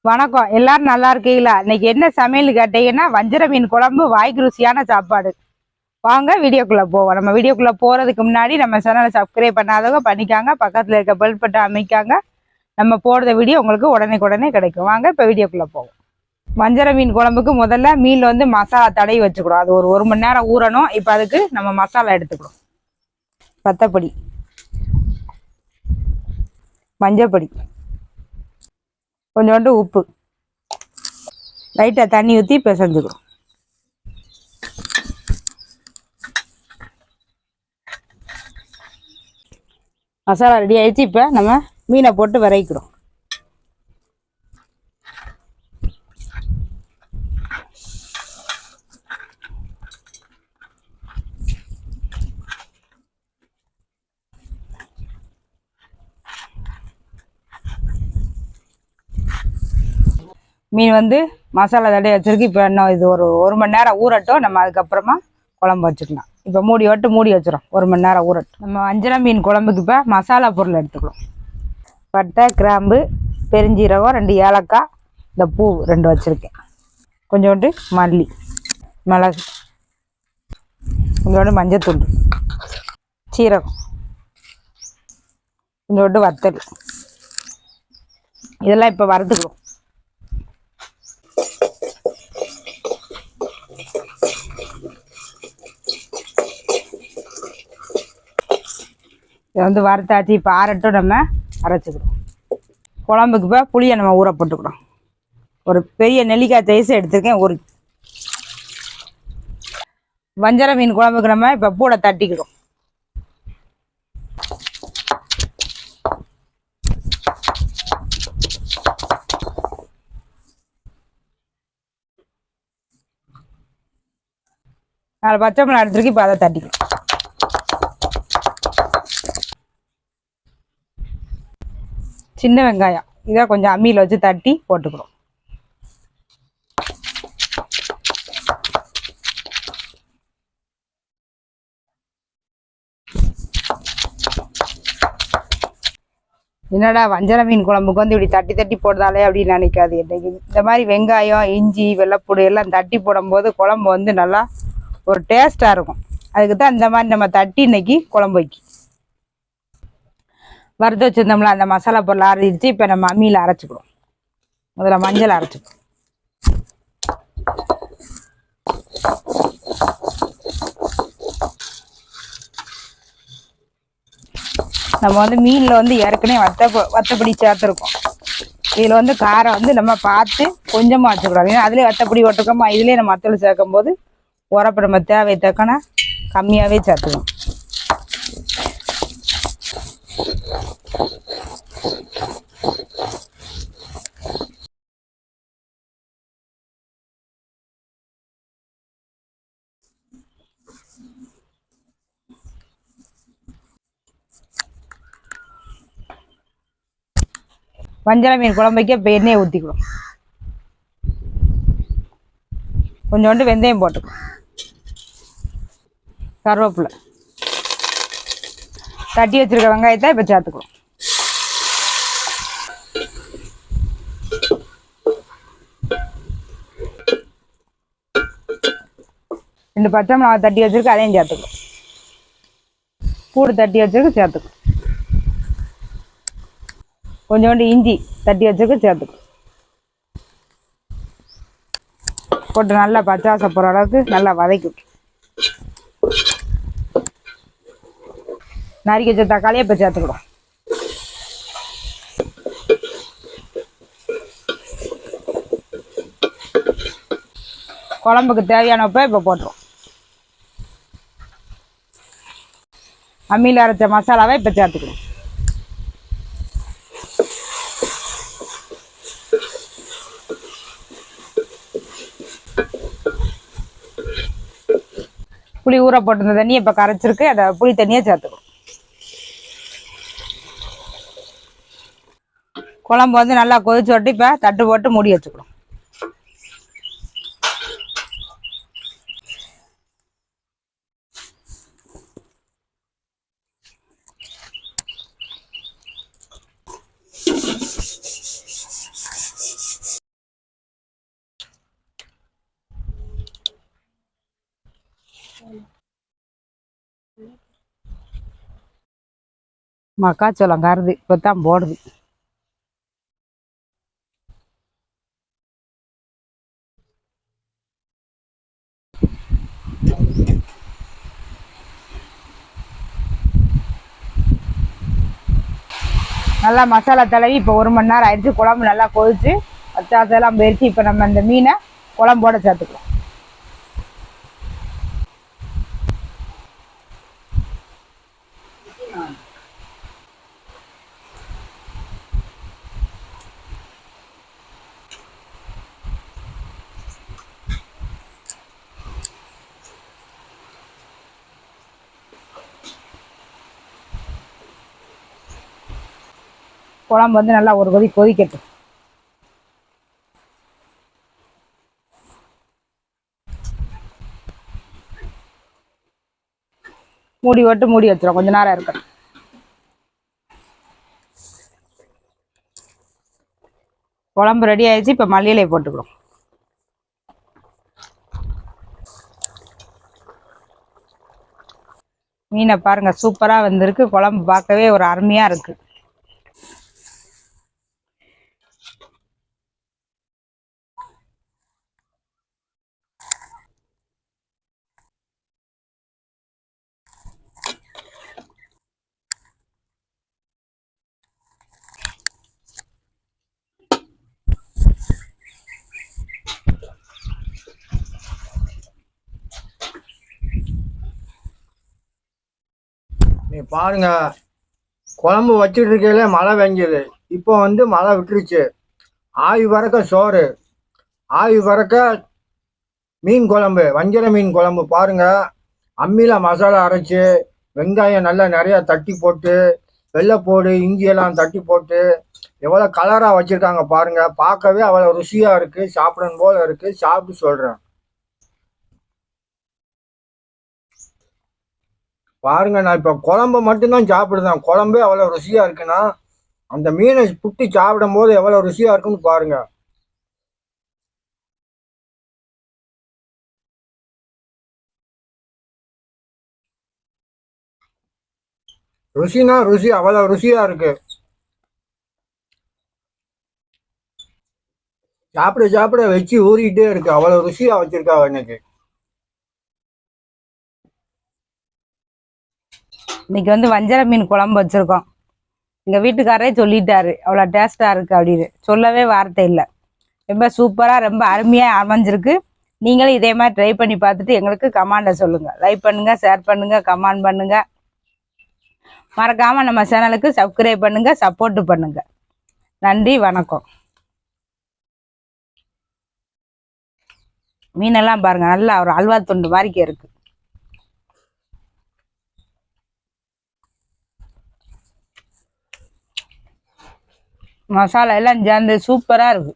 வணக்கம். எல்லாரும் நல்லா இருக்கீங்களா? இன்னைக்கு என்ன சமையல் கேட்டீங்கன்னா வஞ்சர மீன் குழம்பு, வாய்க்கு ருசியான சாப்பாடு. வாங்க வீடியோக்குள்ள போவோம். நம்ம வீடியோக்குள்ள போறதுக்கு முன்னாடி நம்ம சேனலை சப்ஸ்கிரைப் பண்ணாதவங்க பண்ணிக்காங்க, பக்கத்துல இருக்க பெல் பட்டன் அமைக்காங்க. நம்ம போடுற வீடியோ உங்களுக்கு உடனே கிடைக்கும். வாங்க இப்ப வீடியோக்குள்ள போவோம். வஞ்சர மீன் குழம்புக்கு முதல்ல மீன்ல வந்து மசாலா தடவி வச்சுக்கிறோம். அது ஒரு மணி நேரம் ஊறணும். இப்ப அதுக்கு நம்ம மசாலா எடுத்துக்கிறோம். பத்தப்பொடி, மஞ்சப்பொடி, கொஞ்சோண்டு உப்பு, லைட்டாக தண்ணி ஊற்றி பிசைஞ்சுக்கிறோம். மசாலா ரெடி ஆயிடுச்சு. இப்போ நம்ம மீனை போட்டு வரைக்கிறோம். மீன் வந்து மசாலா தடவை வச்சிருக்கு. இப்போ இன்னும் இது ஒரு மணி நேரம் ஊறட்டும். நம்ம அதுக்கப்புறமா குழம்பு வச்சுக்கலாம். இப்போ மூடி வச்சிடும். ஒரு மணி நேரம் ஊறட்டும். நம்ம வஞ்சர மீன் குழம்புக்கு இப்போ மசாலா பொருள் எடுத்துக்கலாம். பட்டை, கிராம்பு, பெருஞ்சீரகம், 2 ஏலக்காய், இந்த பூ 2 வச்சுருக்கேன், கொஞ்சோண்டு மல்லி, மிளகு, கொஞ்சோண்டு மஞ்சத்தூள், சீரகம், கொஞ்சோண்டு வத்தல். இதெல்லாம் இப்போ வறுத்துக்கிறோம். இதை வந்து வறுத்தாச்சு. இப்போ ஆறட்டும். நம்ம அரைச்சிக்கிறோம். குழம்புக்கு இப்போ புளியை நம்ம ஊற போட்டுக்கிறோம். ஒரு பெரிய நெல்லிக்காய் சைஸ் எடுத்துருக்கேன். ஒரு வஞ்சர மீன் குழம்புக்கு நம்ம இப்போ பூடை தட்டிக்கிறோம். நாலு பச்சை மிளகாய் எடுத்துருக்கு. இப்போ அதை தட்டிக்கிறோம். சின்ன வெங்காயம் இதை கொஞ்சம் அம்மியில் வச்சு தட்டி போட்டுக்கிறோம். என்னடா வஞ்சர மீன் குழம்புக்கு வந்து இப்படி தட்டி தட்டி போடுதாலே அப்படின்னு நினைக்காது. இந்த மாதிரி வெங்காயம், இஞ்சி, வெள்ளைப்பூடு எல்லாம் தட்டி போடும்போது குழம்பு வந்து நல்லா ஒரு டேஸ்ட்டாக இருக்கும். அதுக்கு தான் இந்த மாதிரி நம்ம தட்டி இன்னைக்கு குழம்பு வைக்கி. வறுத்து வச்சுருந்தோம்ல அந்த மசாலா பொருள் அரைச்சி இப்போ நம்ம அம்மியில் அரைச்சிக்கிறோம். முதல்ல மஞ்சள் அரைச்சிக்கிறோம். நம்ம வந்து மீனில் வந்து ஏற்கனவே வத்தப்பொடி சேர்த்துருக்கோம். இதில் வந்து காரம் வந்து நம்ம பார்த்து கொஞ்சமாக வச்சுக்கிறோம். ஏன்னா அதுலேயே வத்தப்பொடி போட்டிருக்கோமா, இதுலேயே நம்ம வத்தல் சேர்க்கும் போது உரப்பு நம்ம தேவை தக்கனா கம்மியாகவே சேர்த்துக்கணும். வஞ்சர மீன் குழம்புக்கு இப்போ எண்ணெயை ஊற்றிக்கணும். கொஞ்சோண்டு வெந்தயம் போட்டுக்கணும். கருவேப்பிலை, தட்டி வச்சிருக்க வெங்காயத்தை இப்போ சேர்த்துக்கணும். ரெண்டு பச்சை மிளகாய் தட்டி வச்சிருக்கு, அதையும் சேர்த்துக்கணும். பூடு தட்டி வச்சிருக்கு, சேர்த்துக்கணும். கொஞ்சோண்டு இஞ்சி தட்டி வச்சிருக்கு, சேர்த்துக்கணும். போட்டு நல்லா பச்சை வாசம் போகிற அளவுக்கு நல்லா வதக்கிட்டு நறுக்கி வச்ச தக்காளியை இப்போ சேர்த்துக்கிறோம். குழம்புக்கு தேவையான உப்பை இப்போ போட்டுரும். அம்மியில் அரைச்ச மசாலாவை இப்போ சேர்த்துக்கணும். புளி ஊற போட்டிருந்த தண்ணியை இப்போ கரைச்சிருக்கு. அதை புளி தண்ணியை சேர்த்துக்கணும். குழம்பு வந்து நல்லா கொதிச்சு விட்டு இப்போ தட்டு போட்டு மூடி வச்சுக்கணும். மக்காச்சோளம் கருது இப்போ தான் போடுது. நல்லா மசாலா தடவி இப்போ 1 மணி நேரம் ஆயிடுச்சு. குழம்பு நல்லா கொதிச்சு பச்சாசெல்லாம் போயிடுச்சு. இப்போ நம்ம இந்த மீனை குழம்போட சேர்த்துக்கலாம். குழம்பு வந்து நல்லா ஒரு கொதி கொதிக்கட்டும். மூடி போட்டு மூடி வச்சிடும். கொஞ்ச நேரம் இருக்கட்டும். குழம்பு ரெடி ஆயிடுச்சு. இப்போ மல்லி இலையை போட்டுக்கிறோம். மீனை பாருங்க சூப்பரா வந்திருக்கு. குழம்பு பார்க்கவே ஒரு அருமையா இருக்கு. நீ பாருங்க, குழம்பு வச்சுட்டு இருக்கையில மழை பெஞ்சது. இப்போ வந்து மழை விட்டுருச்சு. ஆவி பறக்க சோறு, ஆவி பறக்க மீன் குழம்பு, வஞ்சர மீன் குழம்பு பாருங்க. அம்மியில் மசாலா அரைச்சி, வெங்காயம் நல்லா நிறையா தட்டி போட்டு, வெள்ளைப்பூடு இஞ்சி எல்லாம் தட்டி போட்டு எவ்வளோ கலராக வச்சுருக்காங்க பாருங்க. பார்க்கவே அவ்வளோ ருசியாக இருக்குது. சாப்பிடணும் போல இருக்குது. சாப்பிட்டு சொல்கிறேன் பாருங்க. நான் இப்போ குழம்பு மட்டும்தான் சாப்பிடுதேன். குழம்பே அவ்வளோ ருசியாக இருக்குன்னா அந்த மீனை புட்டி சாப்பிடும் போது எவ்வளோ ருசியாக இருக்குன்னு பாருங்க. ருசினா ருசி, அவ்வளோ ருசியாக இருக்கு. சாப்பிட சாப்பிட வச்சு ஊறிக்கிட்டே இருக்கு. அவ்வளோ ருசியாக வச்சிருக்காங்க இன்னைக்கு. இன்னைக்கு வந்து வஞ்சர மீன் குழம்பு வச்சிருக்கோம். எங்க வீட்டுக்காரரே சொல்லிட்டாரு அவ்வளோ டேஸ்டா இருக்கு அப்படின்னு. சொல்லவே வார்த்தை இல்லை. ரொம்ப சூப்பரா ரொம்ப அருமையா அமைஞ்சிருக்கு. நீங்களும் இதே மாதிரி ட்ரை பண்ணி பார்த்துட்டு எங்களுக்கு கமெண்ட்ல சொல்லுங்க. லைக் பண்ணுங்க, ஷேர் பண்ணுங்க, கமெண்ட் பண்ணுங்க. மறக்காம நம்ம சேனலுக்கு சப்ஸ்கிரைப் பண்ணுங்க, சப்போர்ட் பண்ணுங்க. நன்றி, வணக்கம். மீனெல்லாம் பாருங்க நல்லா ஒரு அல்வா துண்டு மாதிரிக்கே இருக்கு. மசாலா எல்லாம் சேர்ந்து சூப்பரா இருக்கு.